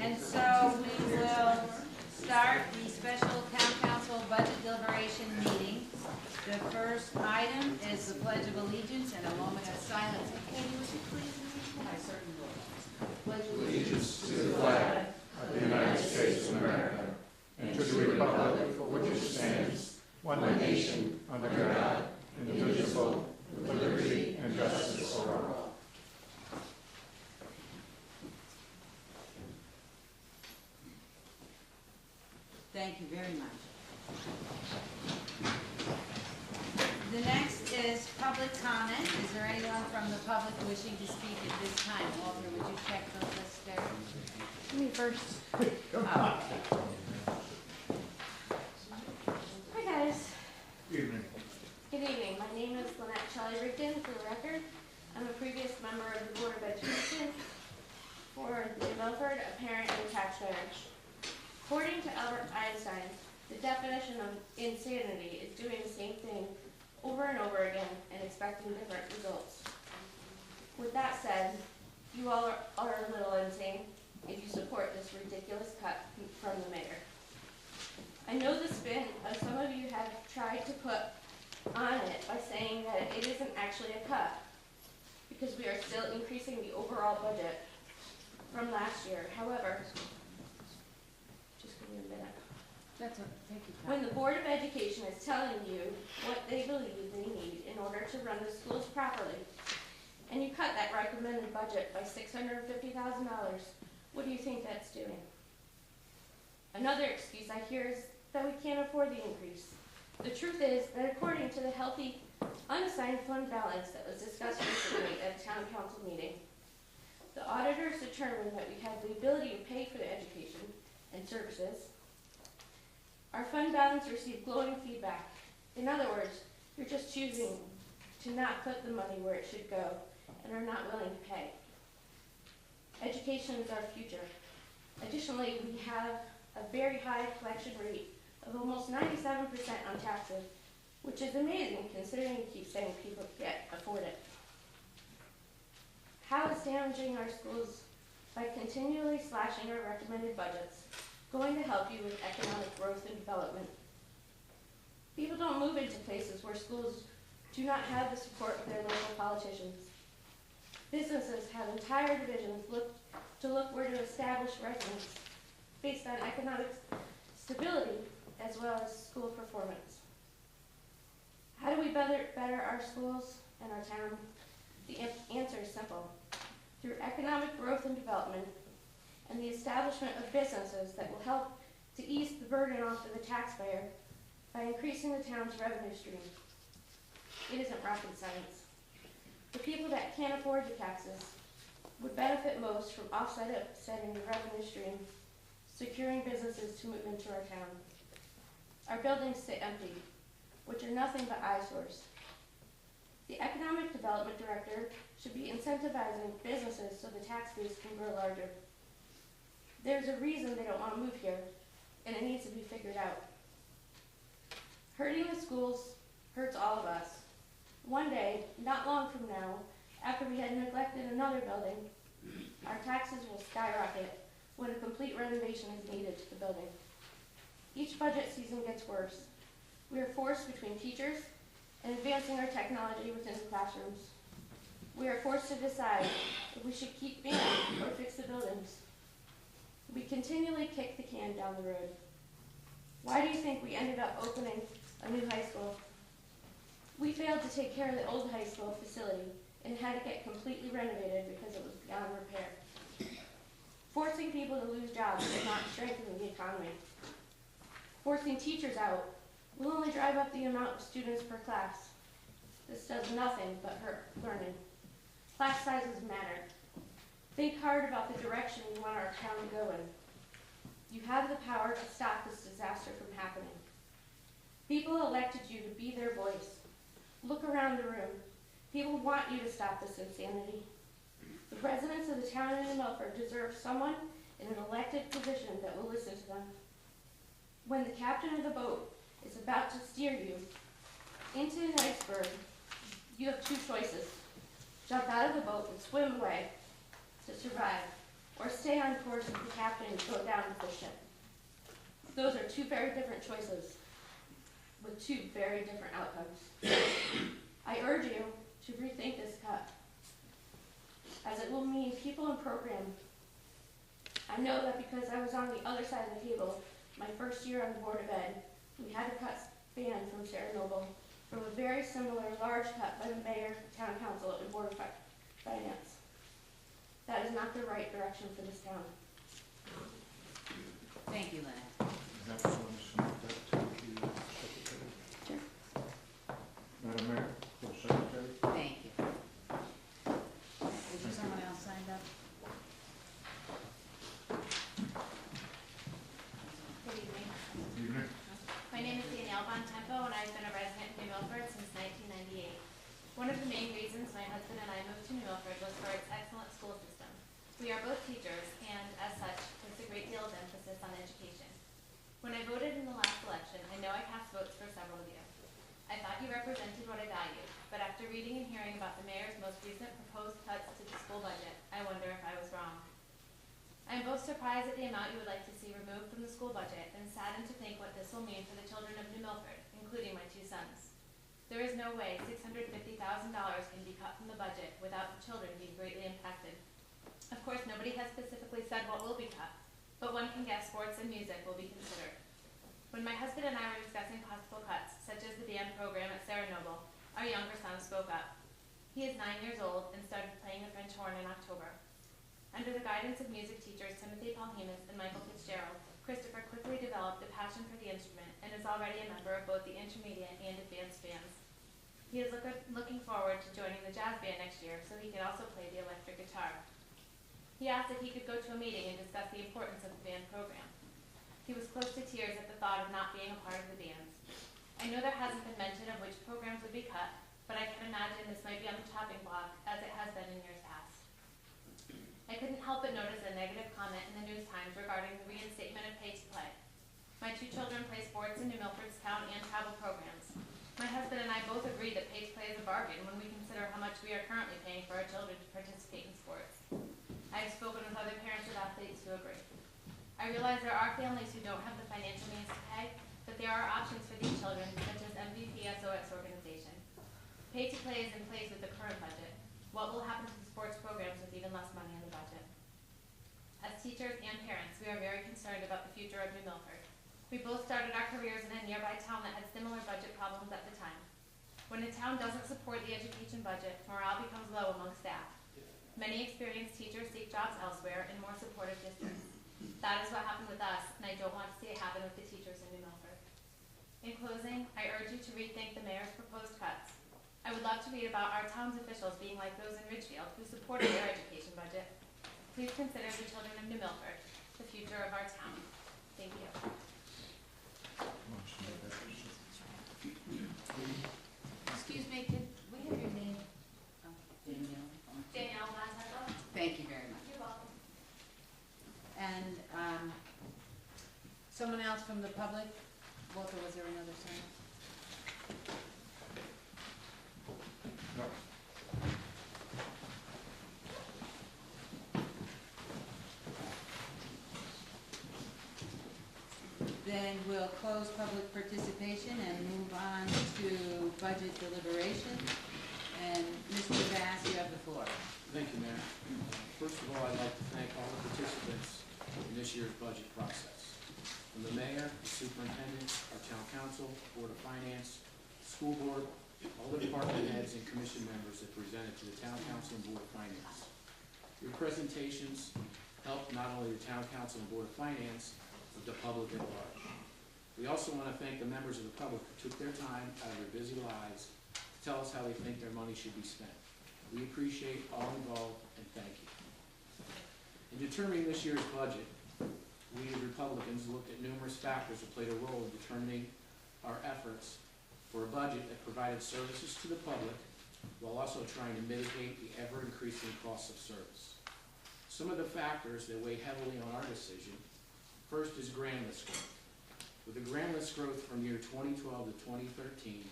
And so we will start the special town council budget deliberation meeting. The first item is the Pledge of Allegiance and a moment of silence. Katie, would you please read that? I certainly will. Pledge of Allegiance to the flag of the United States of America and to the republic for which it stands, one nation, under God, indivisible, with liberty and justice for all. Thank you very much. The next is public comment. Is there anyone from the public wishing to speak at this time? Walter, would you check the list there? Me first. Oh, okay. Hi guys. Evening. Good evening. My name is Lynette Shelley-Rigdon, for the record. I'm a previous member of the Board of Education for the Milford, a parent and taxpayer. According to Albert Einstein, the definition of insanity is doing the same thing over and over again and expecting different results. With that said, you all are a little insane if you support this ridiculous cut from the mayor. I know the spin of some of you have tried to put on it by saying that it isn't actually a cut because we are still increasing the overall budget from last year. However, just give me a minute. That's okay. Take your time. When the Board of Education is telling you what they believe they need in order to run the schools properly, and you cut that recommended budget by $650,000, what do you think that's doing? Another excuse I hear is that we can't afford the increase. The truth is that according to the healthy unassigned fund balance that was discussed recently at a town council meeting, the auditors determined that we have the ability to pay for the education and services. Our fund balance received glowing feedback. In other words, you're just choosing to not put the money where it should go and are not willing to pay. Education is our future. Additionally, we have a very high collection rate of almost 97% on taxes, which is amazing considering you keep saying people can't afford it. How is damaging our schools by continually slashing our recommended budgets going to help you with economic growth and development? People don't move into places where schools do not have the support of their local politicians. Businesses have entire divisions look where to establish residence based on economic stability as well as school performance. How do we better our schools and our town? The answer is simple. Through economic growth and development and the establishment of businesses that will help to ease the burden off of the taxpayer by increasing the town's revenue stream. It isn't rocket science. The people that can't afford the taxes would benefit most from offsetting the revenue stream, securing businesses to move into our town. Our buildings sit empty, which are nothing but eyesores. The Economic Development Director should be incentivizing businesses so the tax base can grow larger. There's a reason they don't want to move here, and it needs to be figured out. Hurting the schools hurts all of us. One day, not long from now, after we had neglected another building, our taxes will skyrocket when a complete renovation is needed to the building. Each budget season gets worse. We are forced between teachers and advancing our technology within the classrooms. We are forced to decide if we should keep band or fix the buildings. We continually kick the can down the road. Why do you think we ended up opening a new high school? We failed to take care of the old high school facility and had to get completely renovated because it was beyond repair. Forcing people to lose jobs does not strengthen the economy. Forcing teachers out will only drive up the amount of students per class. This does nothing but hurt learning. Class sizes matter. Think hard about the direction you want our town to go in. You have the power to stop this disaster from happening. People elected you to be their voice. Look around the room. People want you to stop this insanity. The residents of the town of New Milford deserve someone in an elected position that will listen to them. When the captain of the boat is about to steer you into an iceberg, you have two choices. Jump out of the boat and swim away to survive, or stay on course with the captain and go down with the ship. Those are two very different choices with two very different outcomes. I urge you to rethink this cut, as it will mean people in program. I know that because I was on the other side of the table my first year on the Board of Ed, we had to cut band from Sarah Noble from a very similar large cut by the mayor, town council, and Board of Finance. That is not the right direction for this town. Thank you, Lynette. Is that the one that to the secretary? Sure. Madam Mayor, for the secretary? Thank you. Is there someone else signed up? Good evening. Evening. My name is Danielle Bontempo, and I've been a resident in New Milford since 1998. One of the main reasons my husband and I moved to New Milford was for its excellent school system. We are both teachers, and as such, place a great deal of emphasis on education. When I voted in the last election, I know I cast votes for several of you. I thought you represented what I valued, but after reading and hearing about the mayor's most recent proposed cuts to the school budget, I wonder if I was wrong. I am both surprised at the amount you would like to see removed from the school budget and saddened to think what this will mean for the children of New Milford, including my two sons. There is no way $650,000 can be cut from the budget without the children being greatly impacted. Of course, nobody has specifically said what will be cut, but one can guess sports and music will be considered. When my husband and I were discussing possible cuts, such as the band program at Sarah Noble, our younger son spoke up. He is 9 years old and started playing the French horn in October. Under the guidance of music teachers Timothy Palhemus and Michael Fitzgerald, Christopher quickly developed a passion for the instrument and is already a member of both the intermediate and advanced bands. He is looking forward to joining the jazz band next year so he can also play the electric guitar. He asked if he could go to a meeting and discuss the importance of the band program. He was close to tears at the thought of not being a part of the bands. I know there hasn't been mention of which programs would be cut, but I can imagine this might be on the chopping block as it has been in years past. I couldn't help but notice a negative comment in the News Times regarding the reinstatement of pay to play. My two children play sports in New Milford's town and travel programs. My husband and I both agree that pay to play is a bargain when we consider how much we are currently paying for our children to participate in sports. I have spoken with other parents of athletes who agree. I realize there are families who don't have the financial means to pay, but there are options for these children, such as MVP SOS organization. Pay to play is in place with the current budget. What will happen to the sports programs with even less money in the budget? As teachers and parents, we are very concerned about the future of New Milford. We both started our careers in a nearby town that had similar budget problems at the time. When a town doesn't support the education budget, morale becomes low among staff. Many experienced teachers seek jobs elsewhere in more supportive districts. That is what happened with us, and I don't want to see it happen with the teachers in New Milford. In closing, I urge you to rethink the mayor's proposed cuts. I would love to read about our town's officials being like those in Ridgefield who supported their education budget. Please consider the children of New Milford, the future of our town. Thank you. Motion made by Excuse me, could we have your name? Oh, Danielle. Danielle Bontempo. Thank you very much. You're welcome. And someone else from the public? Walter, was there another sign? No. Then we'll close public participation and move on to budget deliberation. And Mr. Bass, you have the floor. Thank you, Mayor. First of all, I'd like to thank all the participants in this year's budget process. From the mayor, the superintendent, our town council, board of finance, school board, all the department heads and commission members that presented to the town council and board of finance. Your presentations helped not only the town council and board of finance, but the public at large. We also want to thank the members of the public who took their time out of their busy lives to tell us how they think their money should be spent. We appreciate all involved and thank you. In determining this year's budget, we as Republicans looked at numerous factors that played a role in determining our efforts for a budget that provided services to the public while also trying to mitigate the ever-increasing costs of service. Some of the factors that weigh heavily on our decision, first is grand list growth. With the grand list growth from year 2012 to 2013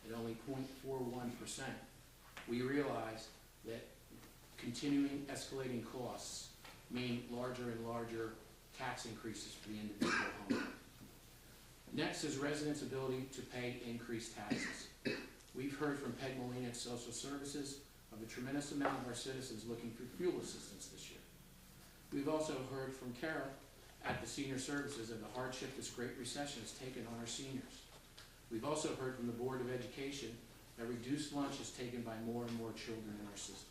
at only 0.41%, we realized that continuing escalating costs mean larger and larger tax increases for the individual homeowner. Next is residents' ability to pay increased taxes. We've heard from Peg Molina at Social Services of a tremendous amount of our citizens looking for fuel assistance this year. We've also heard from Kara at the Senior Services of the hardship this Great Recession has taken on our seniors. We've also heard from the Board of Education that reduced lunch is taken by more and more children in our system.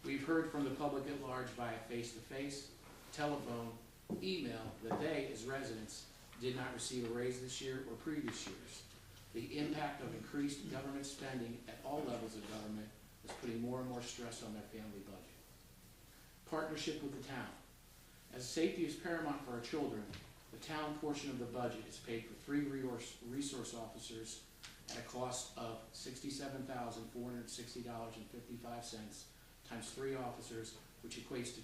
We've heard from the public at large via face-to-face, telephone, email that they, as residents, did not receive a raise this year or previous years. The impact of increased government spending at all levels of government is putting more and more stress on their family budget. Partnership with the town. As safety is paramount for our children, the town portion of the budget is paid for 3 resource officers at a cost of $67,460.55 times 3 officers, which equates to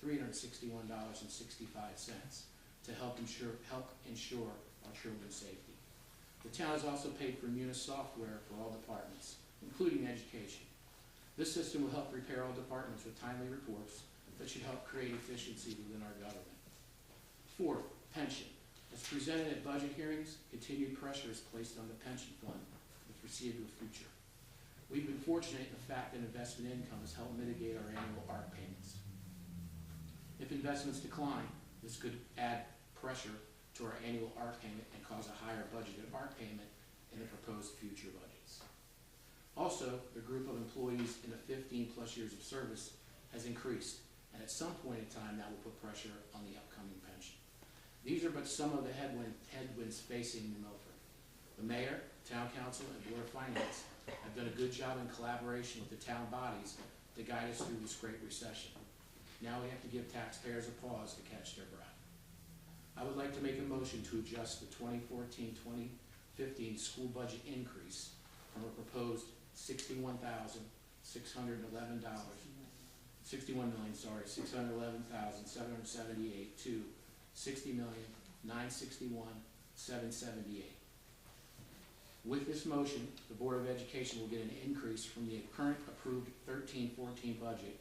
$202,361.65 to help ensure our children's safety. The town has also paid for Munis software for all departments, including education. This system will help prepare all departments with timely reports that should help create efficiency within our government. Fourth, pension. As presented at budget hearings, continued pressure is placed on the pension fund with foreseeable future. We've been fortunate in the fact that investment income has helped mitigate our annual ARC payments. If investments decline, this could add pressure to our annual ARC payment and cause a higher budgeted ARC payment in the proposed future budgets. Also, the group of employees in the 15+ years of service has increased, and at some point in time that will put pressure on the upcoming pension. These are but some of the headwinds facing New Milford. The mayor, town council, and board of finance have done a good job in collaboration with the town bodies to guide us through this great recession. Now we have to give taxpayers a pause to catch their breath. I would like to make a motion to adjust the 2014-2015 school budget increase from a proposed $61,611,778 to $60,961,778. With this motion, the Board of Education will get an increase from the current approved 13-14 budget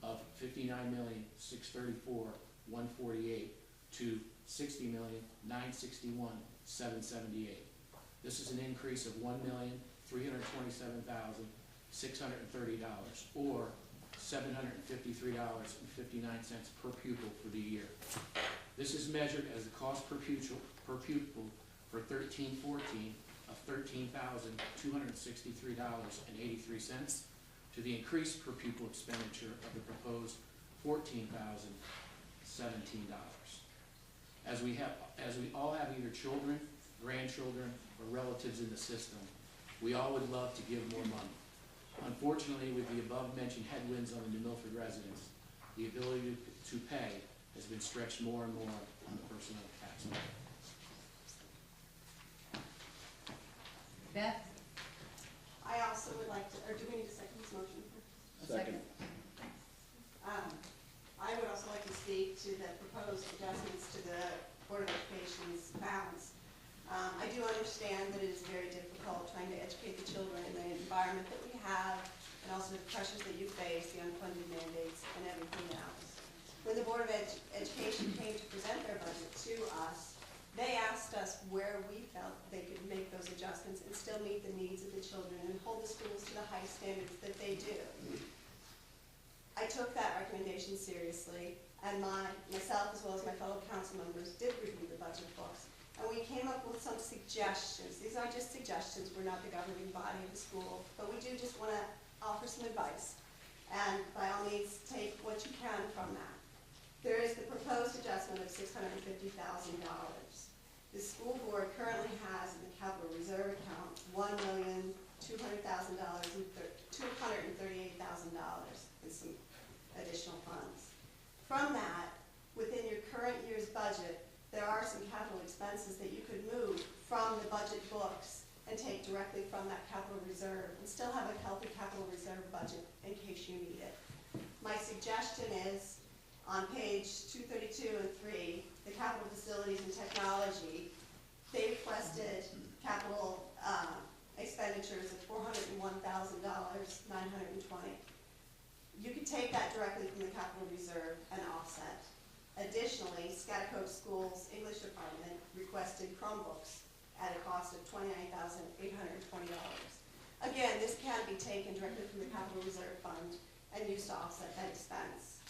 of $59,634,148 to $60,961,778. This is an increase of $1,327,630, or $753.59 per pupil for the year. This is measured as the cost per pupil for 13-14 of $13,263.83 to the increased per pupil expenditure of the proposed $14,017. As we all have either children, grandchildren, or relatives in the system, we all would love to give more money. Unfortunately, with the above-mentioned headwinds on the New Milford residents, the ability to pay has been stretched more and more on the personal taxpayer. Beth? I also would like to, or do we need a second this motion? Second. I would also like to speak to the proposed adjustments to the Board of Education's balance. I do understand that it is very difficult trying to educate the children in the environment that we have, and also the pressures that you face, the unfunded mandates, and everything else. When the Board of Education came to present their budget to us, they asked us where we felt they could make those adjustments and still meet the needs of the children and hold the schools to the high standards that they do. I took that recommendation seriously, and myself as well as my fellow council members did review the budget books, and we came up with some suggestions. These aren't just suggestions, we're not the governing body of the school, but we do just want to offer some advice, and by all means take what you can from that. There is the proposed adjustment of $650,000. The school board currently has in the capital reserve account $1,200,000 and $238,000 in some additional funds. From that, within your current year's budget, there are some capital expenses that you could move from the budget books and take directly from that capital reserve and still have a healthy capital reserve budget in case you need it. My suggestion is, on page 232 and 3, the capital facilities and technology, they requested capital expenditures of $401,920. You could take that directly from the capital reserve and offset. Additionally, Scotticoke Schools English Department requested Chromebooks at a cost of $29,820. Again, this can be taken directly from the capital reserve fund and used to offset that expense.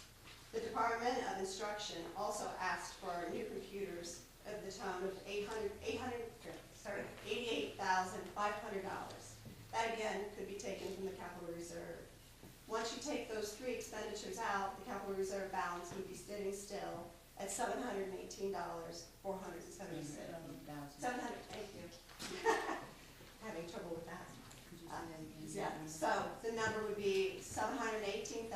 The Department of Instruction also asked for new computers of the tone of $88,500. That again could be taken from the capital reserve. Once you take those three expenditures out, the capital reserve balance would be sitting still at $718,476. 700, thank you. Having trouble with that. Yeah, so the number would be $718,476.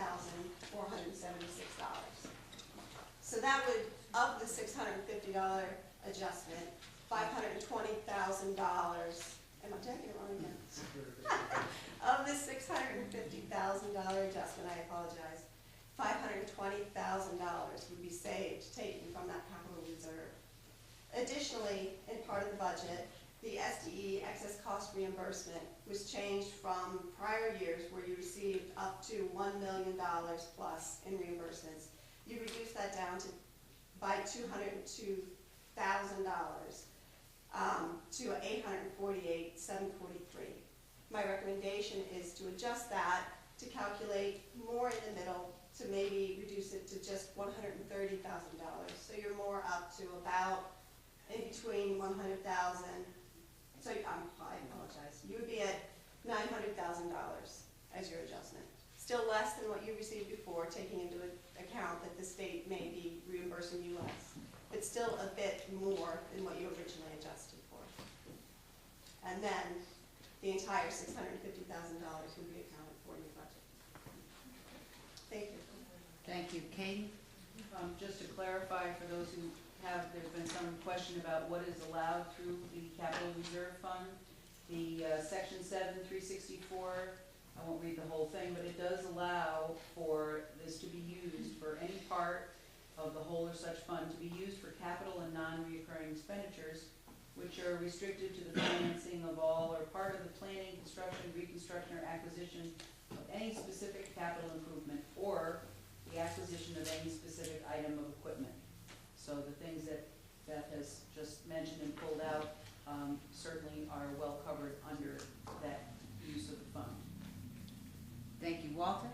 So that would, of the $650 adjustment, $520,000, am I taking it wrong again? Of the $650,000 adjustment, I apologize, $520,000 would be saved, taken from that capital reserve. Additionally, in part of the budget, the SDE excess cost reimbursement was changed from prior years where you received up to $1 million plus in reimbursements. You reduced that down to by $202,000 to $848,743. My recommendation is to adjust that to calculate more in the middle, to maybe reduce it to just $130,000. So you're more up to about in between 100,000. So I apologize. You would be at $900,000 as your adjustment. Still less than what you received before, taking into account that the state may be reimbursing you less, but still a bit more than what you originally adjusted for. And then the entire $650,000 would be accounted for in your budget. Thank you. Thank you. Katie? Just to clarify for those who have, there's been some question about what is allowed through the capital reserve fund. The section 7, 364, I won't read the whole thing, but it does allow for this to be used for any part of the whole or such fund to be used for capital and non-reoccurring expenditures, which are restricted to the financing of all or part of the planning, construction, reconstruction, or acquisition of any specific capital improvement or the acquisition of any specific item of equipment. So the things that Beth has just mentioned and pulled out certainly are well covered under that use of the fund. Thank you. Walter?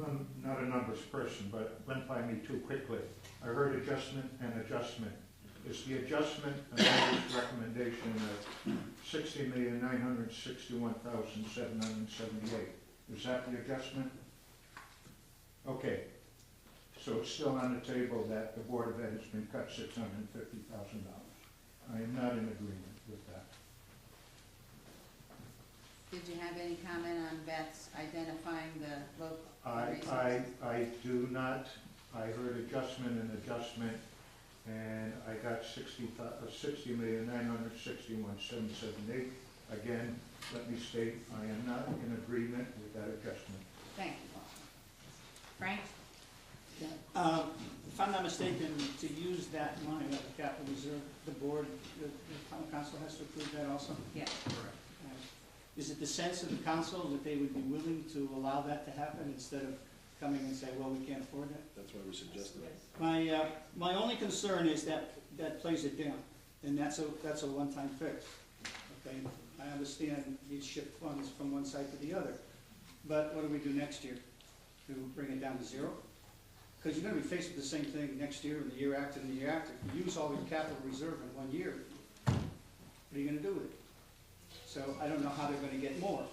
I'm not a numbers person, but went by me too quickly. I heard adjustment and adjustment. Is the adjustment a numbers recommendation of $60,961,778? Is that the adjustment? Okay. So it's still on the table that the Board of Ed has been cut $650,000. I am not in agreement with that. Did you have any comment on Beth's identifying the local reasons? I do not. I heard adjustment and adjustment, and I got $60,961,778. Again, let me state, I am not in agreement with that adjustment. Thank you, Walter. Frank? If I'm not mistaken, to use that money of the capital reserve, the board, the town council has to approve that also? Yes. Correct. Is it the sense of the council that they would be willing to allow that to happen instead of coming and say, well, we can't afford that? That's why we suggested it. My only concern is that plays it down, and that's a one-time fix. Okay, I understand these shift funds from one side to the other, but what do we do next year? Do we bring it down to zero? Because you're going to be faced with the same thing next year and the year after and the year after. If you use all your capital reserve in 1 year, what are you going to do with it? So I don't know how they're going to get more.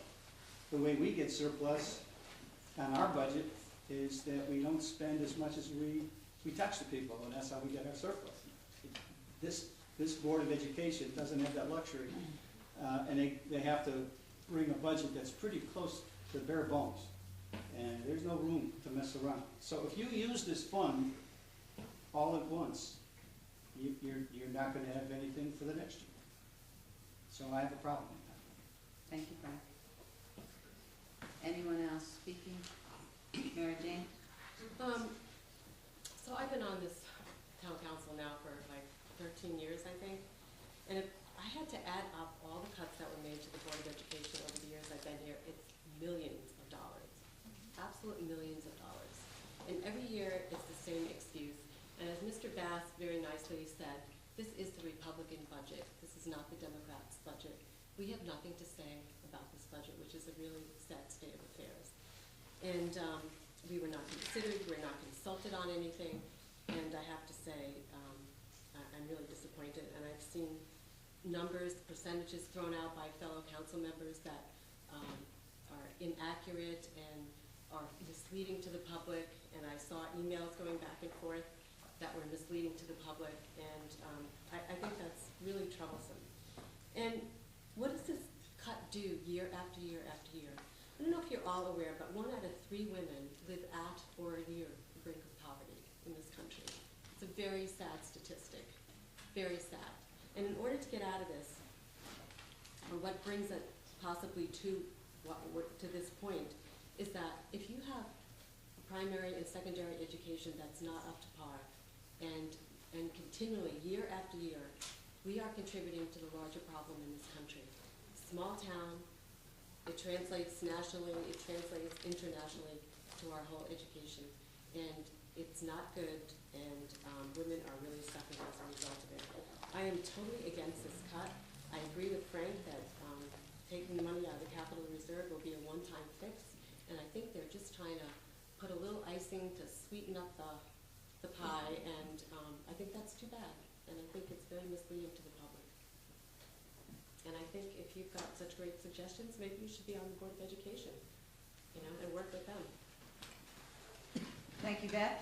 The way we get surplus on our budget is that we don't spend as much as we tax the people, and that's how we get our surplus. This Board of Education doesn't have that luxury, and they have to bring a budget that's pretty close to bare bones. And there's no room to mess around. So if you use this fund all at once, you're not going to have anything for the next year. So I have a problem with that. Thank you, Frank. Anyone else speaking? Mary Jane? So I've been on this town council now for like 13 years, I think. And if I had to add up all the cuts that were made to the Board of Education over the years I've been here, it's millions of dollars, absolute millions of dollars. And every year, it's the same excuse. And as Mr. Bass very nicely said, this is the Republican budget. This is not the Democrats' budget. We have nothing to say about this budget, which is a really sad state of affairs. And we were not considered, we were not consulted on anything, and I have to say, I'm really disappointed. And I've seen numbers, percentages thrown out by fellow council members that are inaccurate and are misleading to the public, and I saw emails going back and forth that were misleading to the public, and I think that's really troublesome. And what does this cut do year after year after year? I don't know if you're all aware, but 1 out of 3 women live at or near the brink of poverty in this country. It's a very sad statistic, very sad. And in order to get out of this, or what brings it possibly to this point, is that if you have a primary and secondary education that's not up to par, and continually, year after year, we are contributing to the larger problem in this country. Small town, it translates nationally, it translates internationally to our whole education. And it's not good, and women are really suffering as a result of it. I am totally against this cut. I agree with Frank that taking the money out of the capital reserve will be a one-time fix, and I think they're just trying to put a little icing to sweeten up the pie, and I think that's too bad, and I think it's very misleading to the public. And I think if you've got such great suggestions, maybe you should be on the Board of Education, and work with them. Thank you, Beth.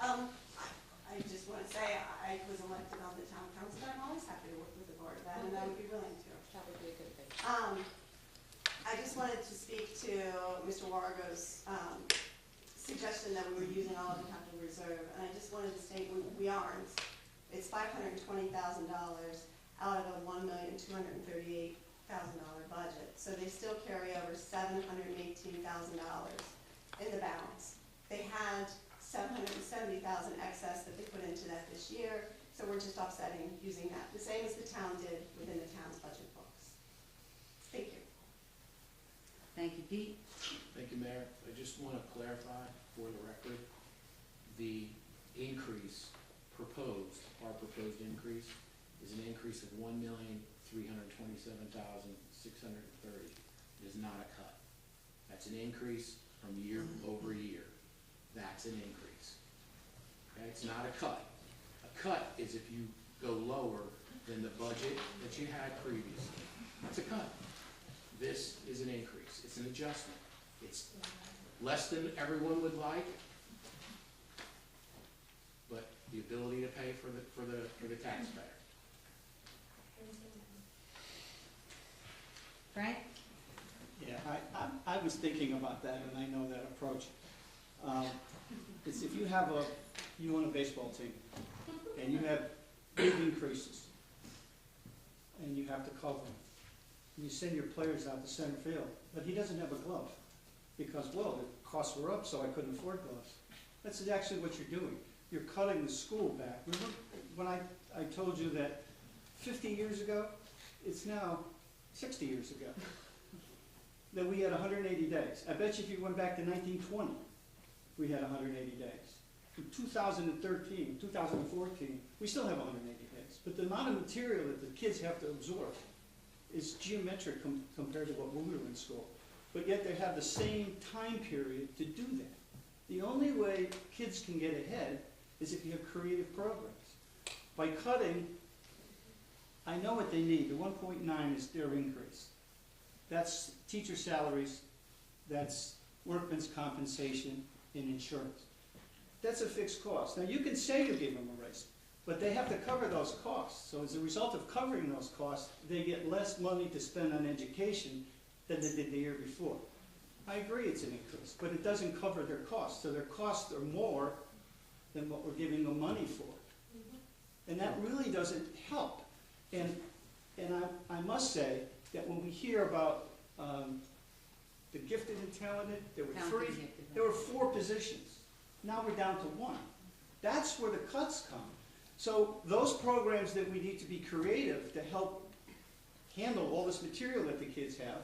I just want to say, I was elected on the town council, and I'm always happy to work with the board of that, and I would be willing to. That would be a good thing. I just wanted to speak to Mr. Wargo's suggestion that we were using all of the capital reserve, and I just wanted to state we aren't. It's $520,000 out of a $1,238,000 budget, so they still carry over $718,000 in the balance. They had $770,000 excess that they put into that this year, so we're just offsetting using that, the same as the town did within the town's budget books. Thank you. Thank you, Pete. Thank you, Mayor. I just want to clarify for the record, the increase proposed, our proposed increase, is an increase of $1,327,630. It is not a cut. That's an increase from year over year. That's an increase. Okay, it's not a cut. A cut is if you go lower than the budget that you had previously. That's a cut. This is an increase. It's an adjustment. It's less than everyone would like, but the ability to pay for the taxpayer. Frank? Yeah, I was thinking about that, and I know that approach. It's if you own a baseball team, and you have big increases, and you have to cover them. You send your players out to center field, but he doesn't have a glove because, well, the costs were up, so I couldn't afford gloves. That's actually what you're doing. You're cutting the school back. Remember when I told you that 50 years ago, it's now 60 years ago, that we had 180 days. I bet you if you went back to 1920, we had 180 days. In 2013, 2014, we still have 180 days. But the amount of material that the kids have to absorb is geometric compared to what we were in school. But yet they have the same time period to do that. The only way kids can get ahead is if you have creative programs. By cutting, I know what they need. The 1.9 is their increase. That's teacher salaries, that's workman's compensation, and insurance. That's a fixed cost. Now you can say you give them a raise, but they have to cover those costs. So as a result of covering those costs, they get less money to spend on education than they did the year before. I agree it's an increase, but it doesn't cover their costs. So their costs are more than what we're giving them money for. And that really doesn't help. And I must say that when we hear about the gifted and talented, there were 4 positions. Now we're down to 1. That's where the cuts come. So those programs that we need to be creative to help handle all this material that the kids have,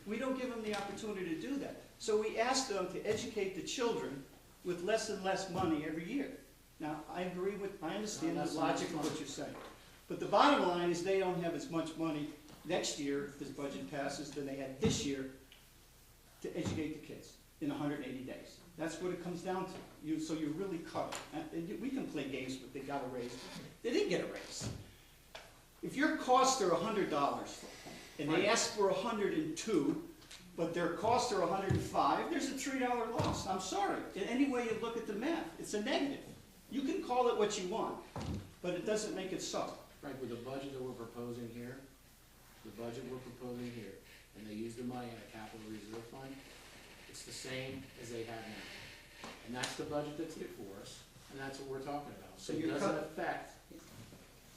We don't give them the opportunity to do that. So we ask them to educate the children with less and less money every year. Now, I understand the logic of what you're saying. But the bottom line is they don't have as much money next year, if this budget passes, than they had this year to educate the kids in 180 days. That's what it comes down to. So you're really cut. We can play games, but they got a raise. They didn't get a raise. If your costs are $100 and they ask for 102, but their costs are 105, there's a $3 loss. I'm sorry. In any way you look at the math, it's a negative. You can call it what you want, but it doesn't make it so. Right, with the budget that we're proposing here, and they use the money in a capital reserve fund, it's the same as they have now. And that's the budget that's here for us, and that's what we're talking about. So it doesn't affect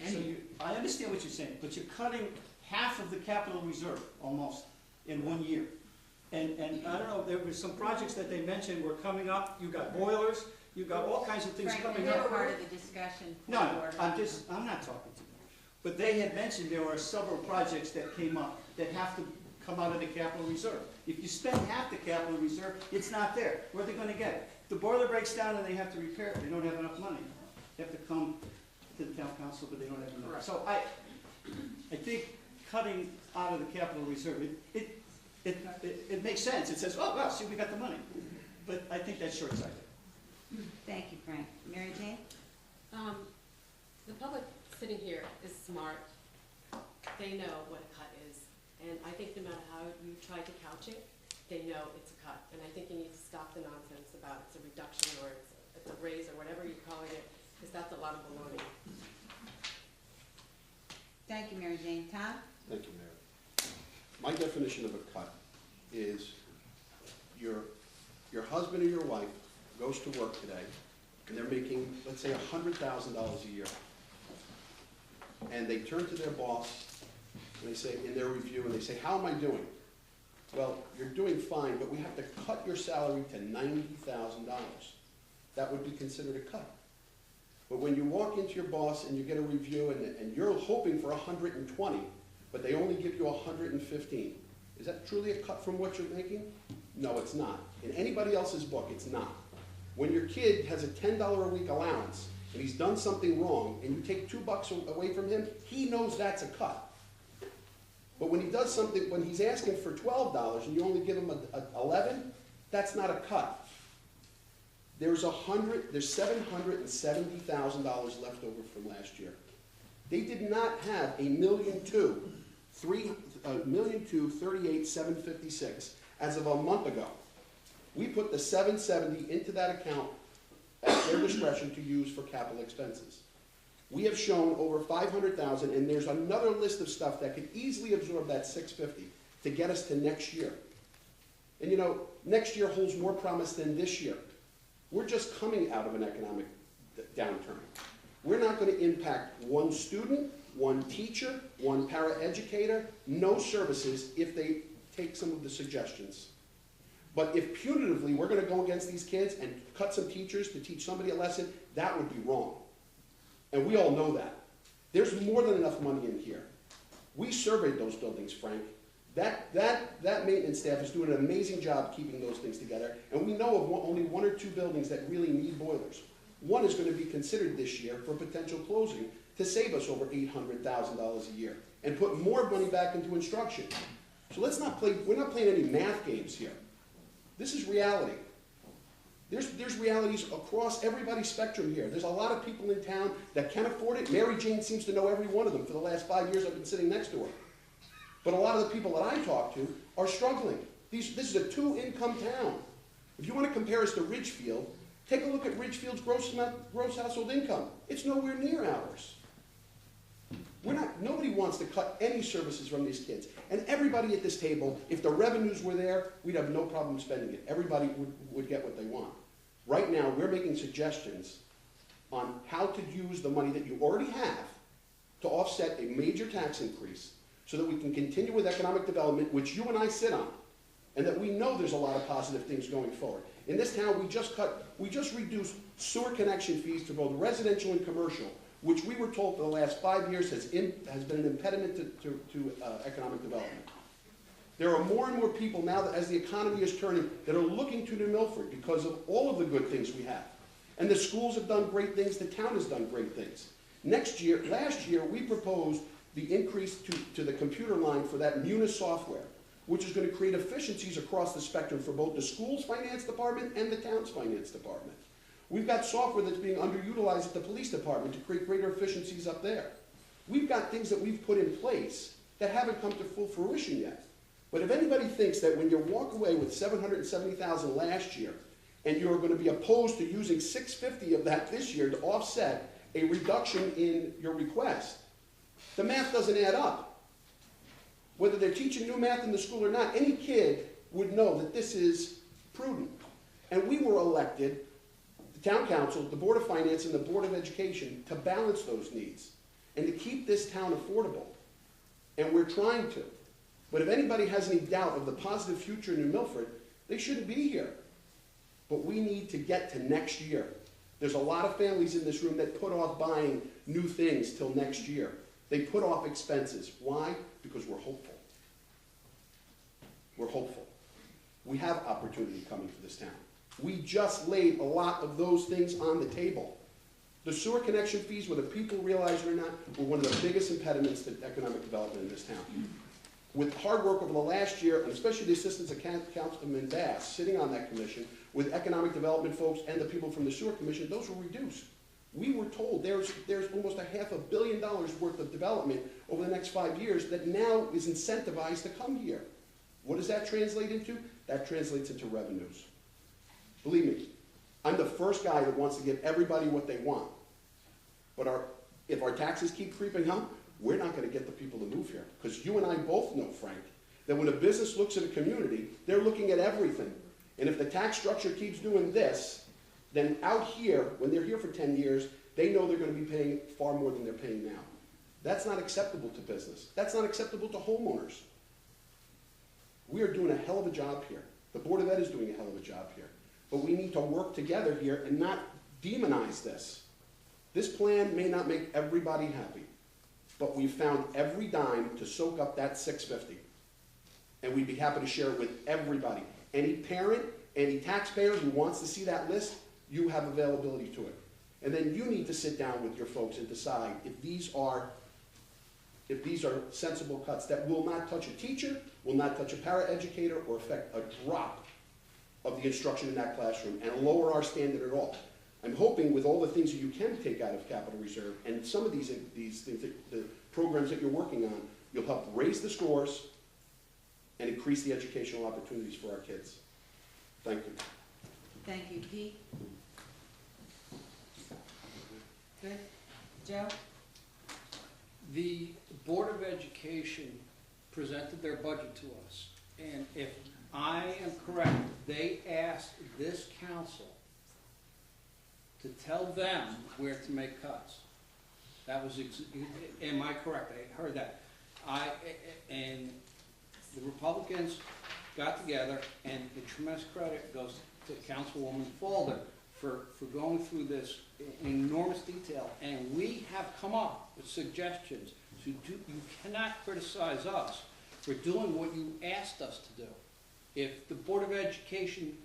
any. I understand what you're saying, but you're cutting half of the capital reserve, almost, in 1 year. And I don't know, there were some projects that they mentioned were coming up. You got boilers, you got all kinds of things Frank, coming you're up. part of the discussion. No, I'm not talking to you. But they had mentioned there were several projects that came up that have to come out of the capital reserve. If you spend half the capital reserve, it's not there. Where are they gonna get it? The boiler breaks down and they have to repair it. They don't have enough money. They have to come to the town council, but they don't have enough. Right. So I think cutting out of the capital reserve, it makes sense. It says, oh, well, see, we got the money. But I think that's short-sighted. Thank you, Frank. Mary Jane? The public sitting here is smart. They know what a cut is. And I think no matter how you try to couch it, they know it's a cut. And I think you need to stop the nonsense about it's a reduction or it's a raise or whatever you're calling it, because that's a lot of baloney. Thank you, Mary Jane. Tom? Thank you, Mayor. My definition of a cut is your husband or your wife goes to work today, and they're making, let's say, $100,000 a year. And they turn to their boss, and they say, in their review, and they say, how am I doing? Well, you're doing fine, but we have to cut your salary to $90,000. That would be considered a cut. But when you walk into your boss and you get a review, and you're hoping for 120, but they only give you 115, is that truly a cut from what you're making? No, it's not. In anybody else's book, it's not. When your kid has a $10 a week allowance, and he's done something wrong, and you take $2 away from him, he knows that's a cut. But when he does something, when he's asking for $12 and you only give him 11, that's not a cut. There's $770,000 left over from last year. They did not have $1,238,756 as of a month ago. We put the 770 into that account at their discretion to use for capital expenses. We have shown over 500,000, and there's another list of stuff that could easily absorb that 650 to get us to next year. And you know, next year holds more promise than this year. We're just coming out of an economic downturn. We're not going to impact one student, one teacher, one paraeducator, no services if they take some of the suggestions. But if punitively we're going to go against these kids and cut some teachers to teach somebody a lesson, that would be wrong. And we all know that. There's more than enough money in here. We surveyed those buildings, Frank. That maintenance staff is doing an amazing job keeping those things together. And we know of only 1 or 2 buildings that really need boilers. One is going to be considered this year for potential closing to save us over $800,000 a year and put more money back into instruction. So let's not play, we're not playing any math games here. This is reality. There's realities across everybody's spectrum here. There's a lot of people in town that can afford it. Mary Jane seems to know every one of them for the last 5 years I've been sitting next to her. But a lot of the people that I talk to are struggling. This is a 2-income town. If you want to compare us to Ridgefield, take a look at Ridgefield's gross household income. It's nowhere near ours. Nobody wants to cut any services from these kids. And everybody at this table, if the revenues were there, we'd have no problem spending it. Everybody would get what they want. Right now, we're making suggestions on how to use the money that you already have to offset a major tax increase so that we can continue with economic development, which you and I sit on, and that we know there's a lot of positive things going forward. In this town, we just reduced sewer connection fees to both residential and commercial, which we were told for the last 5 years has been an impediment to economic development. There are more and more people now that as the economy is turning that are looking to New Milford because of all of the good things we have. And the schools have done great things, the town has done great things. Last year, we proposed the increase to the computer line for that Munis software, which is going to create efficiencies across the spectrum for both the school's finance department and the town's finance department. We've got software that's being underutilized at the police department to create greater efficiencies up there. We've got things that we've put in place that haven't come to full fruition yet. But if anybody thinks that when you walk away with $770,000 last year, and you're going to be opposed to using $650 of that this year to offset a reduction in your request, the math doesn't add up. Whether they're teaching new math in the school or not, any kid would know that this is prudent. And we were elected, the town council, the Board of Finance, and the Board of Education, to balance those needs and to keep this town affordable. And we're trying to. But if anybody has any doubt of the positive future in New Milford, they shouldn't be here. But we need to get to next year. There's a lot of families in this room that put off buying new things till next year. They put off expenses. Why? Because we're hopeful. We're hopeful. We have opportunity coming for this town. We just laid a lot of those things on the table. The sewer connection fees, whether people realize it or not, were one of the biggest impediments to economic development in this town. With hard work over the last year, and especially the assistance of Councilman Bass, sitting on that commission, with economic development folks and the people from the sewer commission, those were reduced. We were told there's almost $500 million worth of development over the next 5 years that now is incentivized to come here. What does that translate into? That translates into revenues. Believe me, I'm the first guy that wants to give everybody what they want. But if our taxes keep creeping up, we're not going to get the people to move here. Because you and I both know, Frank, that when a business looks at a community, they're looking at everything. And if the tax structure keeps doing this, then out here, when they're here for 10 years, they know they're going to be paying far more than they're paying now. That's not acceptable to business. That's not acceptable to homeowners. We are doing a hell of a job here. The Board of Ed is doing a hell of a job here. But we need to work together here and not demonize this. This plan may not make everybody happy, but we found every dime to soak up that $650. And we'd be happy to share it with everybody. Any parent, any taxpayer who wants to see that list, you have availability to it. And then you need to sit down with your folks and decide if these are sensible cuts that will not touch a teacher, will not touch a paraeducator, or affect a drop of the instruction in that classroom and lower our standard at all. I'm hoping with all the things that you can take out of capital reserve and some of these things, the programs that you're working on, you'll help raise the scores and increase the educational opportunities for our kids. Thank you. Thank you. Pete? Good. Joe? The Board of Education presented their budget to us, and if I am correct, they asked this council to tell them where to make cuts. That was, am I correct? I heard that. And the Republicans got together, and the tremendous credit goes to Councilwoman Falder for going through this in enormous detail, and we have come up with suggestions. So you cannot criticize us for doing what you asked us to do. If the Board of Education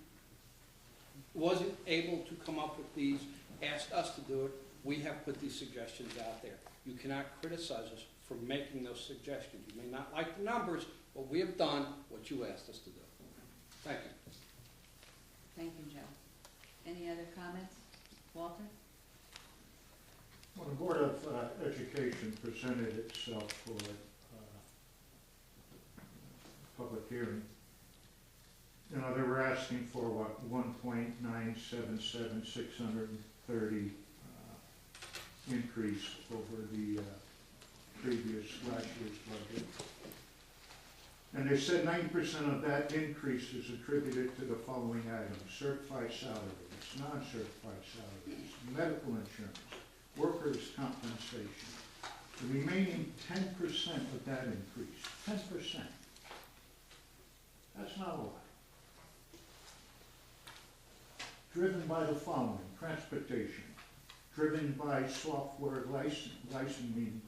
wasn't able to come up with these, asked us to do it, we have put these suggestions out there. You cannot criticize us for making those suggestions. You may not like the numbers, but we have done what you asked us to do. Thank you. Thank you, Joe. Any other comments? Walter? When the Board of Education presented itself for public hearing, they were asking for what, 1.977,630 increase over the last year's budget. And they said 90% of that increase is attributed to the following items: certified salaries, non-certified salaries, medical insurance, workers' compensation. The remaining 10% of that increase, 10%, that's not a lot. Driven by the following: transportation, driven by software licensing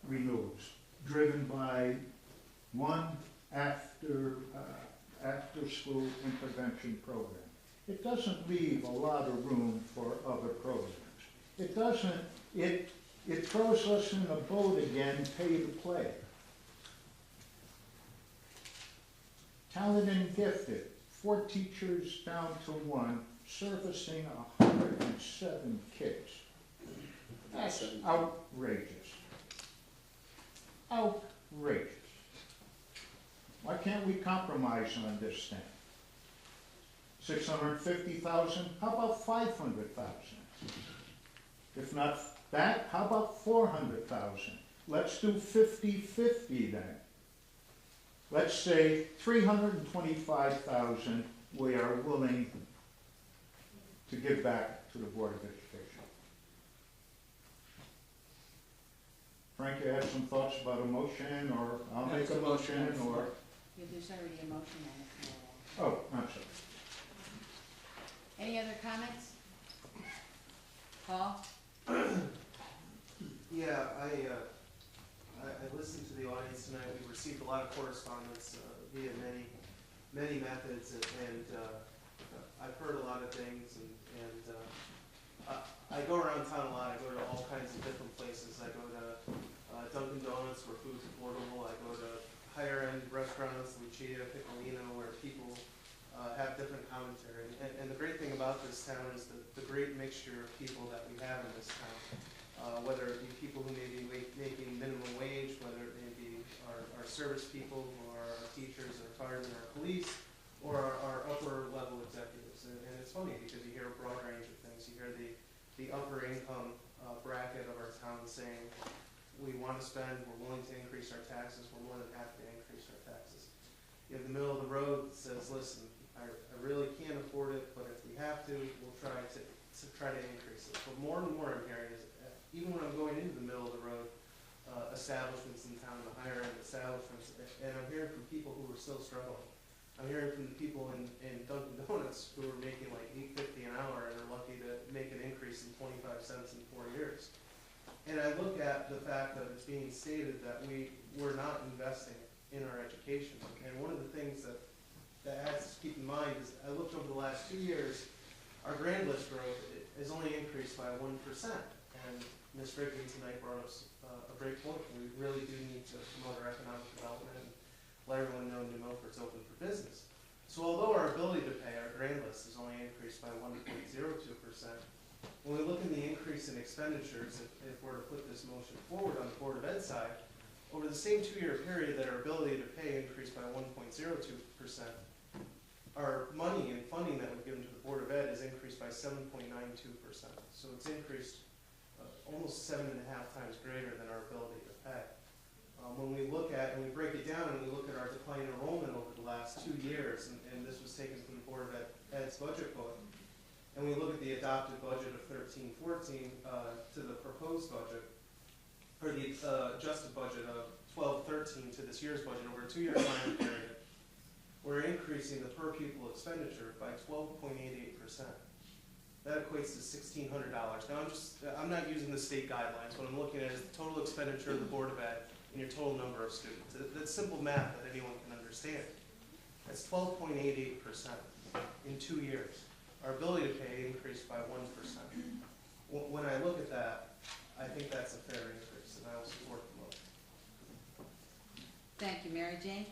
renewals, driven by one after-school intervention program. It doesn't leave a lot of room for other programs. It doesn't, it throws us in the boat again, pay to play. Talented and gifted, 4 teachers down to 1, servicing 107 kids. That's outrageous. Outrageous. Why can't we compromise on this thing? 650,000, how about 500,000? If not that, how about 400,000? Let's do 50-50 then. Let's say 325,000 we are willing to give back to the Board of Education. Frank, you have some thoughts about a motion, or I'll make a motion, or? Yeah, there's already a motion on the floor. Oh, I'm sorry. Any other comments? Paul? Yeah, I listened to the audience tonight. We received a lot of correspondence via many methods, and I've heard a lot of things, and I go around town a lot. I go to all kinds of different places. I go to Dunkin' Donuts, where food's affordable. I go to higher-end restaurants, Lucia, Piccolino, where people have different commentary. And the great thing about this town is the great mixture of people that we have in this town. Whether it be people who may be making minimum wage, whether it may be our service people, or our teachers, our firemen, our police, or our upper level executives. And it's funny because you hear a broad range of things. You hear the upper income bracket of our town saying, we want to spend, we're willing to increase our taxes, we're more than happy to increase our taxes. You have the middle of the road that says, listen, I really can't afford it, but if we have to, we'll try to increase it. But more and more I'm hearing is, even when I'm going into the middle of the road establishments in town, the higher end establishments, and I'm hearing from people who are still struggling. I'm hearing from the people in Dunkin' Donuts who are making like $8.50 an hour and are lucky to make an increase in 25 cents in 4 years. And I look at the fact that it's being stated that we're not investing in our education. And one of the things that has to keep in mind is I looked over the last 2 years, our grand list growth has only increased by 1%. And Ms. Frickman tonight brought us a great point. We really do need to promote our economic development and let everyone know New Milford's open for business. So although our ability to pay, our grand list has only increased by 1.02%, when we look in the increase in expenditures, if we're to put this motion forward on the Board of Ed side, over the same 2-year period that our ability to pay increased by 1.02%, our money and funding that we've given to the Board of Ed has increased by 7.92%. So it's increased almost 7.5 times greater than our ability to pay. When we look at, and we break it down, and we look at our decline in enrollment over the last 2 years, and this was taken from the Board of Ed's budget book, and we look at the adopted budget of 13-14 to the proposed budget, or the adjusted budget of 12-13 to this year's budget over a 2-year time period, we're increasing the per pupil expenditure by 12.88%. That equates to $1,600. Now I'm not using the state guidelines. What I'm looking at is the total expenditure of the Board of Ed and your total number of students. That's simple math that anyone can understand. That's 12.88% in 2 years. Our ability to pay increased by 1%. When I look at that, I think that's a fair increase, and I will support the motion. Thank you, Mary Jane.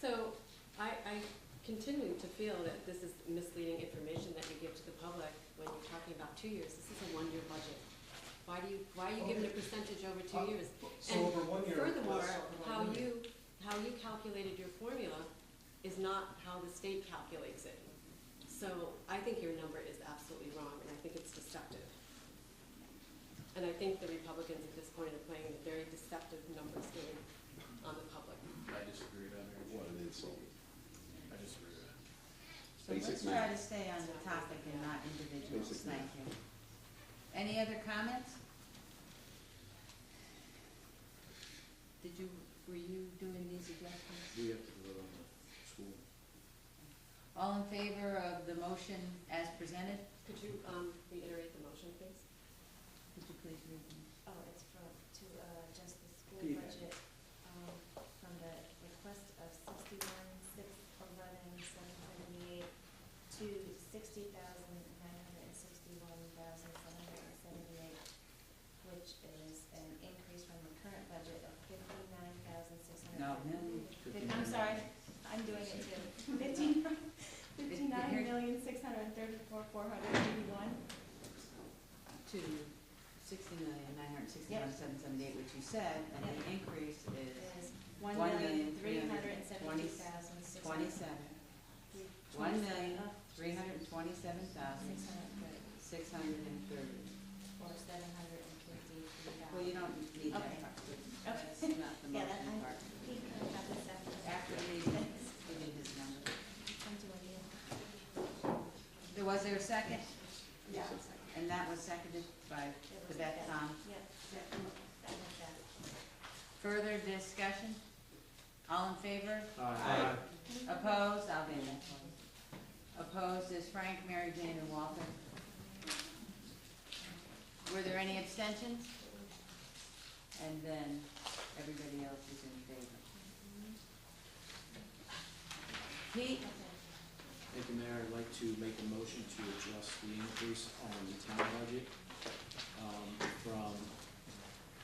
So I continue to feel that this is misleading information that you give to the public when you're talking about 2 years. This is a 1-year budget. Why are you giving a percentage over 2 years? So over 1 year. Furthermore, how you calculated your formula is not how the state calculates it. So I think your number is absolutely wrong, and I think it's deceptive. And I think the Republicans at this point are playing a very deceptive numbers game on the public. I disagree with that, Mary Jo. What an insult. I disagree with that. So let's Basic try math. to stay on the topic and not individuals. Basic Thank you. Any other comments? Were you doing these adjustments? We have to vote on the school. All in favor of the motion as presented? Could you reiterate the motion, please? Could you please read them? Oh, it's to adjust the school Yeah. budget from the request $60,961,778 to $60,961,778, which is an increase from the current budget of $59,600. No, million. I'm sorry, I'm doing it too. $59,634,481. To 60,961,778, which you said, and the increase is Is $1,327,630. 1,327,630. Or $753,000. Well, you don't need that Okay. part. Okay. That's not the Yeah, motion that, part. he kind of got this After the meeting, we need his number. I'm doing it. Was there a second? Yeah. And that was seconded by It the was Beth that. Tom. Yep, that was that. Further discussion? All in favor? Aye. Opposed? I'll be opposed. Opposed is Frank, Mary Jane, and Walter. Were there any abstentions? And then everybody else is in favor. Pete? Thank you, Mayor. I'd like to make a motion to adjust the increase on the town budget from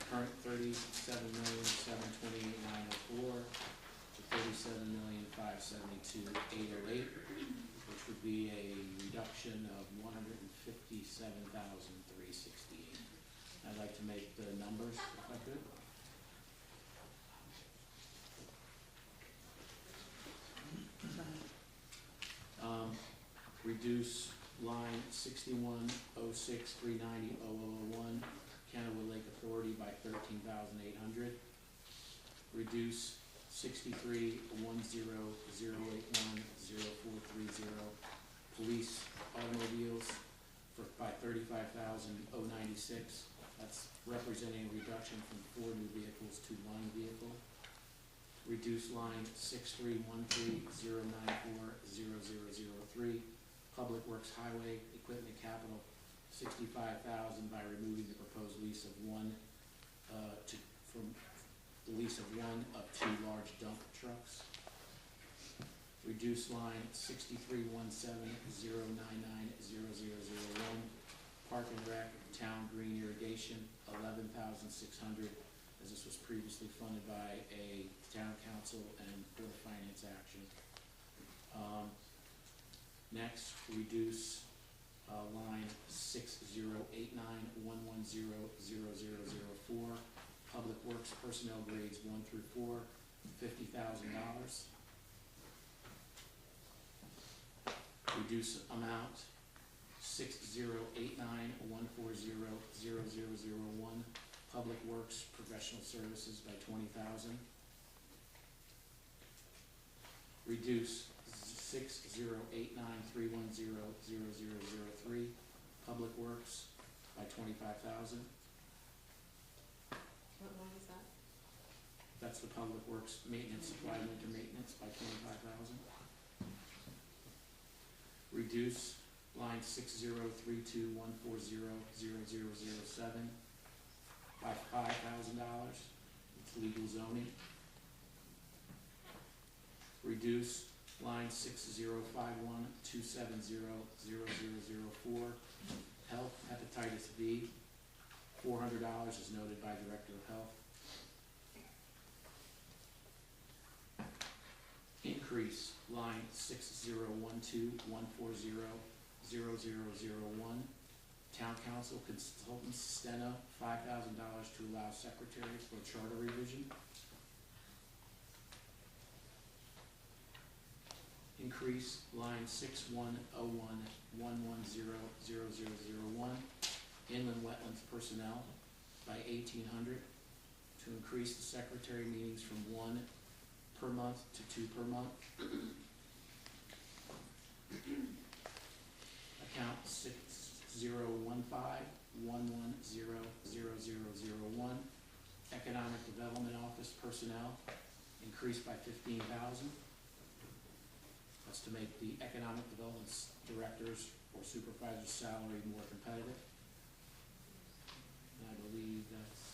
current $37,728,904 to $37,572,808, which would be a reduction of $157,368. I'd like to make the numbers, if I could. Reduce line 6106390001, Kennewood Lake Authority by 13,800. Reduce 631008104330, police automobiles by 35,096. That's representing a reduction from 4 new vehicles to 1 vehicle. Reduce line 631309400003, Public Works Highway Equipment Capital, 65,000 by removing the proposed lease of one of 2 large dump trucks. Reduce line 631709900001, Park and Rec Town Green Irrigation, 11,600, as this was previously funded by a town council and board of finance action. Next, reduce line 608911000004, Public Works Personnel Grades 1 through 4, $50,000. Reduce amount 608914000001, Public Works Professional Services by 20,000. Reduce 608931000003, Public Works by 25,000. What line is that? That's the Public Works Maintenance, Supply Winter Maintenance by 25,000. Reduce line 603214000007 by $5,000. It's legal zoning. Reduce line 605127000004, health hepatitis B, $400 is noted by Director of Health. Increase line 601214000001, Town Council Consultants Steno, $5,000 to allow secretaries for charter revision. Increase line 610111000001, Inland Wetlands Personnel by 1,800 to increase the secretary meetings from 1 per month to 2 per month. Account 601511000001, Economic Development Office Personnel increased by 15,000. That's to make the economic development directors or supervisors' salary more competitive. And I believe that's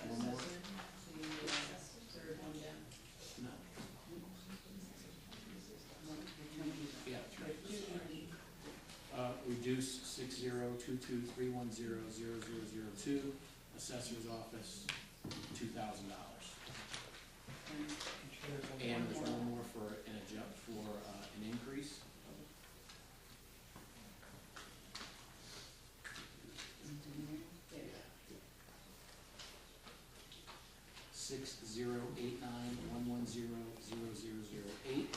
one more. No. reduce 602231000002, assessor's office, $2,000. And there's one more for an increase. $608911000008.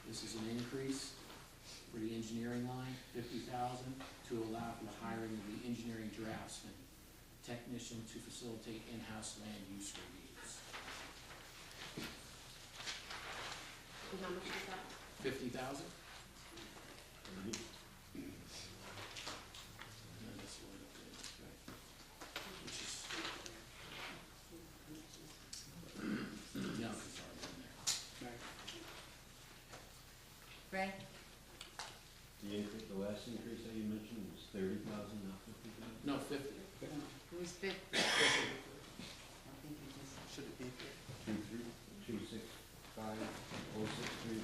This is an increase for the engineering line, $50,000, to allow for the hiring of the engineering draftsman, technician to facilitate in-house land use reviews. And how much is that? $50,000. Ray? The last increase that you mentioned was 30,000, not 50,000? No, 50. It was 50. Should it be? 265,063.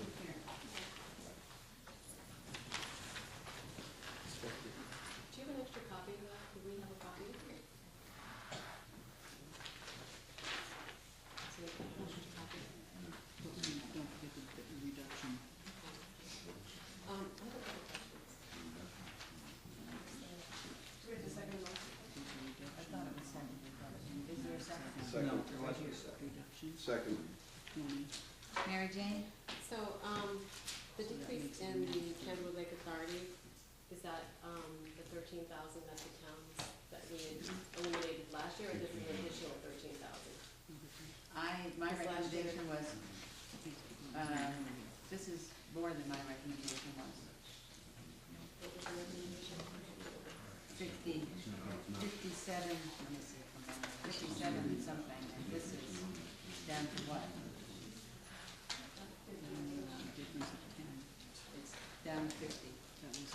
Do you have an extra copy of that? Do we have a copy? So we can have an extra copy. Don't forget the reduction. I have a couple questions. Where's the second one? I thought it was 70. Is there a second? Second. No, there wasn't a second. Reduction, Second. 20. Mary Jane? So, the decrease in the Kendall Lake Authority, is that, the 13,000 that the towns, that we had eliminated last year, or this is an additional 13,000? My This last year. recommendation was, this is more than my recommendation was. What was your recommendation? 57, let me see, 57 something, and this is down to what? Difference of 10. It's down to 50. That was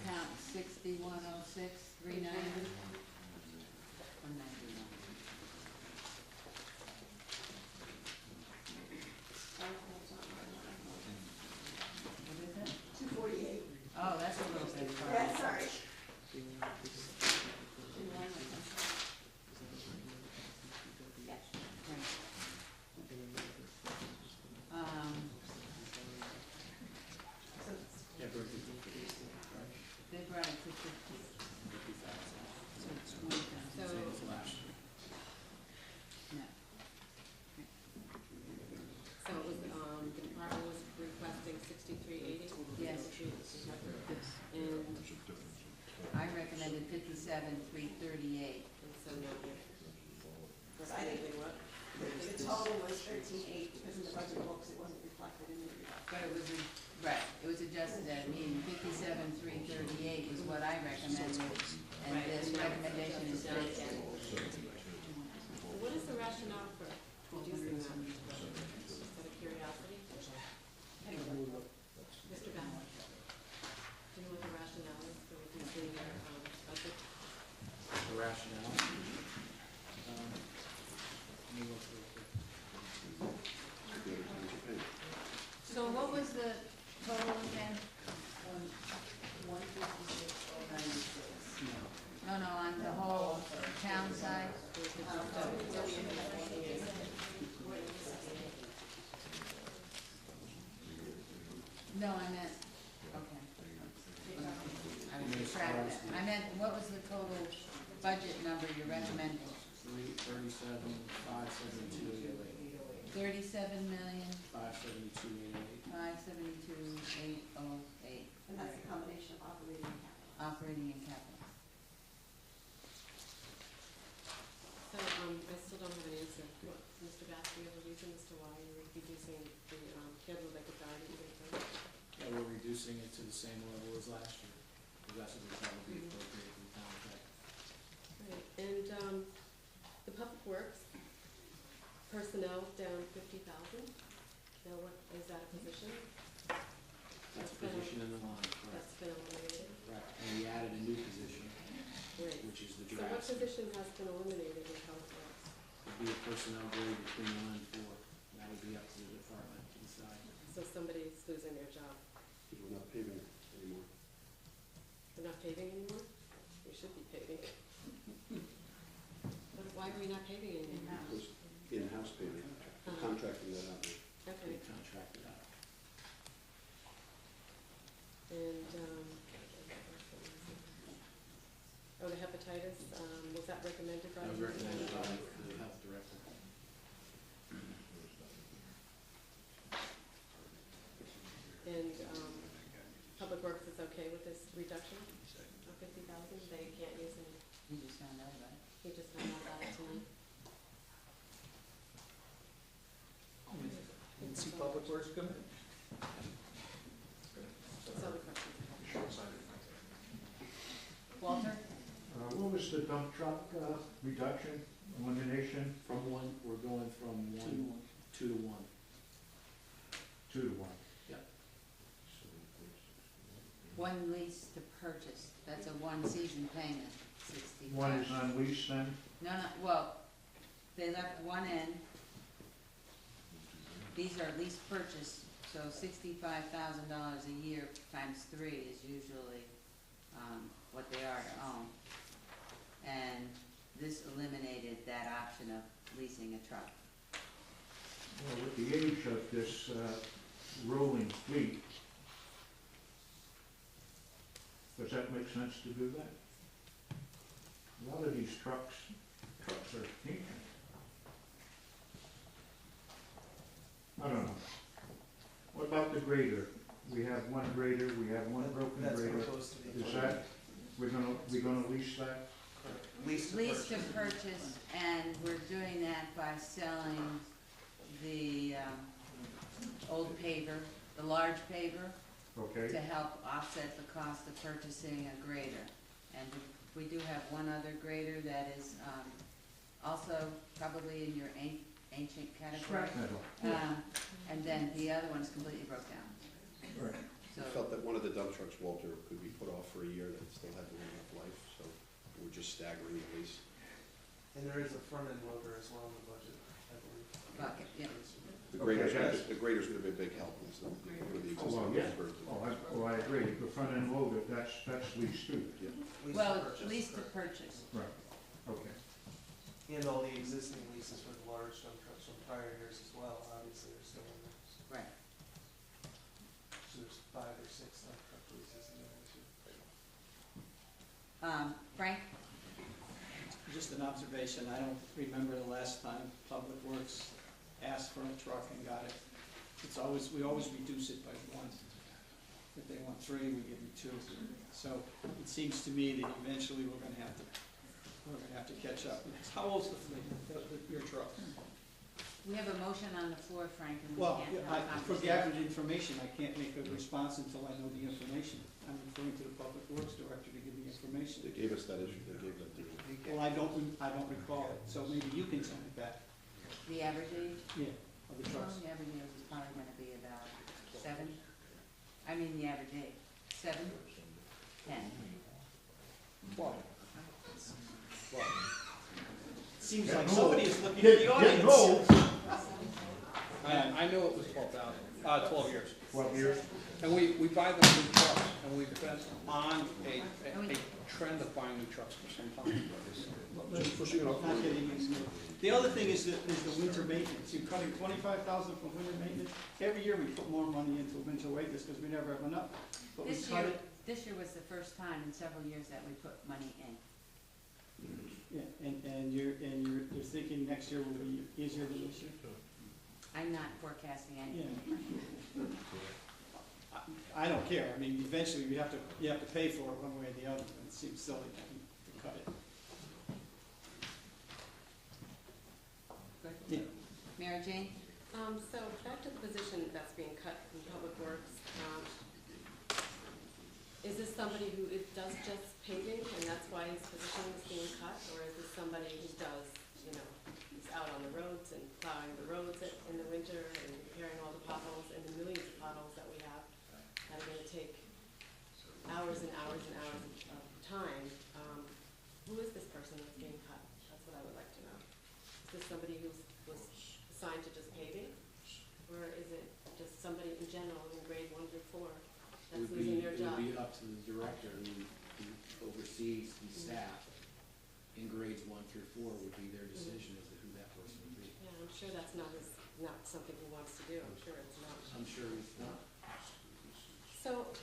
Account 6106-390. 191. What is it? 248. Oh, that's a little bit far. Yeah, sorry. They brought it to 50. so it's 20,000. So, Same as last year. No. so it was, the department was requesting 6380? Yes. And, I recommended 57,338. and so now we're recommending what? The total was 13,800 because in the budget books it wasn't reflected in the. But it was, right, it was adjusted at a meeting. 57,338 was what I recommended, and this recommendation is 50. What is the rationale for reducing that? Just out of curiosity? Mr. Ballard? Do you know what the rationale is for reducing your, budget? The rationale. Let me look real quick. So what was the total again? 156,096. No, on the whole town side? No, I meant, okay. I was distracted. I meant, what was the total budget number you're recommending? 337,572,808. 37,572,808. 572,808. And that's a combination of operating and capital. Operating and capital. So, I still don't have an answer. Mr. Bass, do you have a reason as to why you're reducing the, Kendall Lake Authority even further? Yeah, we're reducing it to the same level as last year, because that's what we thought would be appropriate for the town of Beck. Right, and, the Public Works personnel down 50,000. Now, what, is that a position? That's a position in the line, correct? That's been eliminated? Right, and we added a new position, Right. which is the So what draftsman. position has been eliminated in Public Works? The be a personnel grade between 1 and 4. That would be up to the department to decide. So somebody's losing their job. Because we're not paving anymore. We're not paving anymore? We should be paving. But why are we not paving anymore? Because in-house paving, we're contracting that out now. Okay, We contracted out. and, oh, the hepatitis, was that recommended by? That was you? recommended by the health director. And, Public Works is okay with this reduction of 50,000? They can't use any, You just found out about it. he just found out about it tonight. Didn't see Public Works come in. That's all the questions. Walter? What was the dump truck reduction, elimination? From 1, we're going from 2 to 1. 2 to 1. One lease to purchase, that's a one-season payment, 65. One is on lease then? No, well, they left one in. These are lease purchase, so $65,000 a year times 3 is usually, what they are to own. And this eliminated that option of leasing a truck. Well, with the age of this rolling fleet, does that make sense to do that? A lot of these trucks are ancient. I don't know. What about the grader? We have one grader, we have one broken That's grader. proposed to be. Is that, we're gonna lease that? Lease to Lease to purchase. purchase, and we're doing that by selling the old paver, the large paver, Okay, to help offset the cost of purchasing a grader. And we do have one other grader that is also probably in your ancient category. scrap metal. And then the other one's completely broke down. Right. We So, felt that one of the dump trucks, Walter, could be put off for a year, that still had enough life, so we're just staggering the lease. And there is a front-end loader as well in the budget, I believe. bucket, yeah. The Okay, grader's, that's- the grader's gonna be a big help, and so, for the Oh, well, existing yeah. person. Oh, I agree. The front end loader, that's lease too. Yeah. Lease to Well, purchase, lease to correct. purchase. Right, okay. And all the existing leases for the large dump trucks from prior years as well, obviously, are still in there. Right. So there's 5 or 6 dump truck leases in there too. Frank? Just an observation, I don't remember the last time Public Works asked for a truck and got it. We always reduce it by 1. If they want 3, we give them 2. So it seems to me that eventually we're gonna have to catch up. How old's the fleet, your truck? We have a motion on the floor, Frank, and we Well, can't have a for conversation. gathered information, I can't make a response until I know the information. I'm referring to the Public Works Director to give me information. They gave us that issue, they gave that to you. Well, I don't recall it, so maybe you can send it back. The average age? Yeah, of the trucks. The average age is probably gonna be about 7. I mean, the average age, 7, 10. What? Seems Getting like old. somebody is looking at the Getting audience. old. I know it was 12 years. 12 years? And we buy them new trucks, and we've been on a trend of buying new trucks for some time. Just so you know, Not getting into it. The other thing is the winter maintenance. You're cutting 25,000 from winter maintenance. Every year we put more money into winter maintenance because we never have enough. But we This cut year, it, this year was the first time in several years that we put money in. yeah, and you're thinking next year will be easier than this year? I'm not forecasting anything. Yeah. I don't care. I mean, eventually you have to pay for it one way or the other. It seems silly to cut it. Good. Yeah. Mary Jane? So back to the position that's being cut in Public Works. Is this somebody who does just paving and that's why his position is being cut? Or is this somebody who does, is out on the roads and plowing the roads in the winter and repairing all the potholes and the millions of potholes that we have that are gonna take hours and hours and hours of time? Who is this person that's being cut? That's what I would like to know. this somebody who was assigned to just paving? Or is it just somebody in general in grade 1 through 4 that's losing their job? It would be up to the director who oversees the staff in grades 1 through 4 would be their decision as to who that person would be. Yeah, I'm sure that's not something he wants to do, I'm sure it's not. I'm sure he's not. So,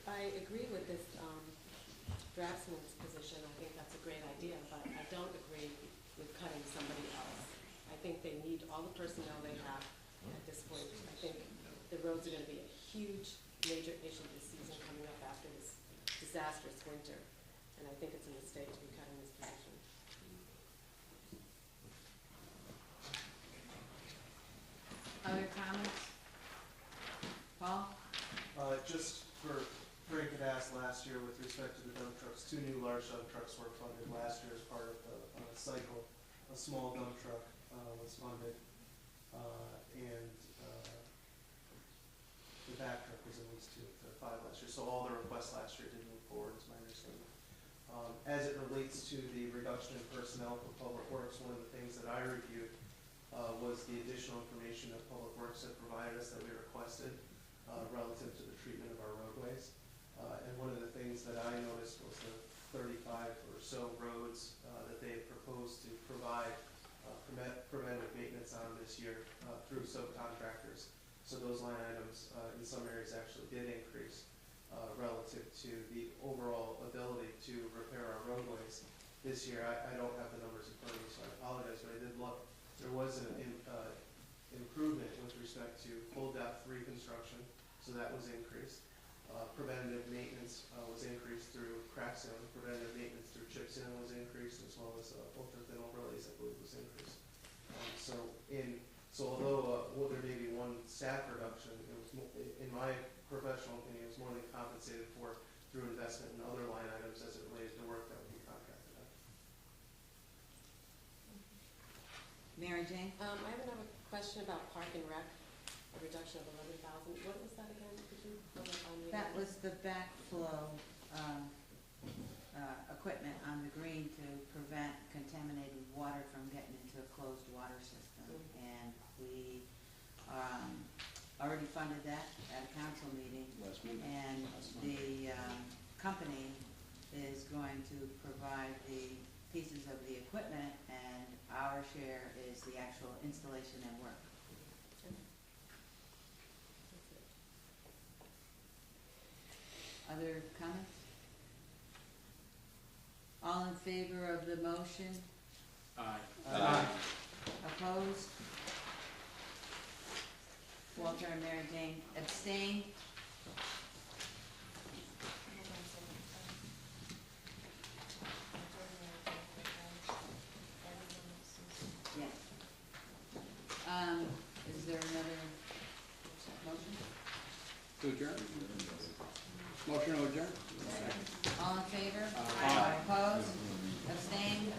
I agree with this draftsman's position. I think that's a great idea, but I don't agree with cutting somebody else. I think they need all the personnel they have at this point. I think the roads are gonna be a huge, major issue this season coming up after this disastrous winter. And I think it's a mistake to be cutting this position. Other comments? Paul? Just for Frank had asked last year with respect to the dump trucks, 2 new large dump trucks were funded last year as part of the cycle. A small dump truck was funded, and the back truck was at least 2 to 5 last year. So all the requests last year did move forward, is my understanding. As it relates to the reduction in personnel for Public Works, one of the things that I reviewed was the additional information that Public Works had provided us that we requested relative to the treatment of our roadways. And one of the things that I noticed was the 35 or so roads that they had proposed to provide preventive maintenance on this year through subcontractors. So those line items in some areas actually did increase relative to the overall ability to repair our roadways. This year, I don't have the numbers in front of me, so I apologize, but I did look. There was an improvement with respect to full depth reconstruction, so that was increased. Preventative maintenance was increased through crack sealing. Preventative maintenance through chip sealing was increased, as well as ultra thin overlays, I believe, was increased. So although there may be one staff reduction, it was, in my professional opinion, it was more than compensated for through investment in other line items as it related to work that would be contracted out. Mary Jane? I have another question about Park and Rec, a reduction of 11,000. What was that again? Could you tell me if I'm reading That it? was the backflow equipment on the green to prevent contaminated water from getting into a closed water system. And we already funded that at a council meeting. And the company is going to provide the pieces of the equipment, and our share is the actual installation and work. Other comments? All in favor of the motion? Aye. Opposed? Walter and Mary Jane abstain. Yes. Is there another motion? To adjourn? Motion to adjourn? All in favor? Aye. Opposed? Abstained?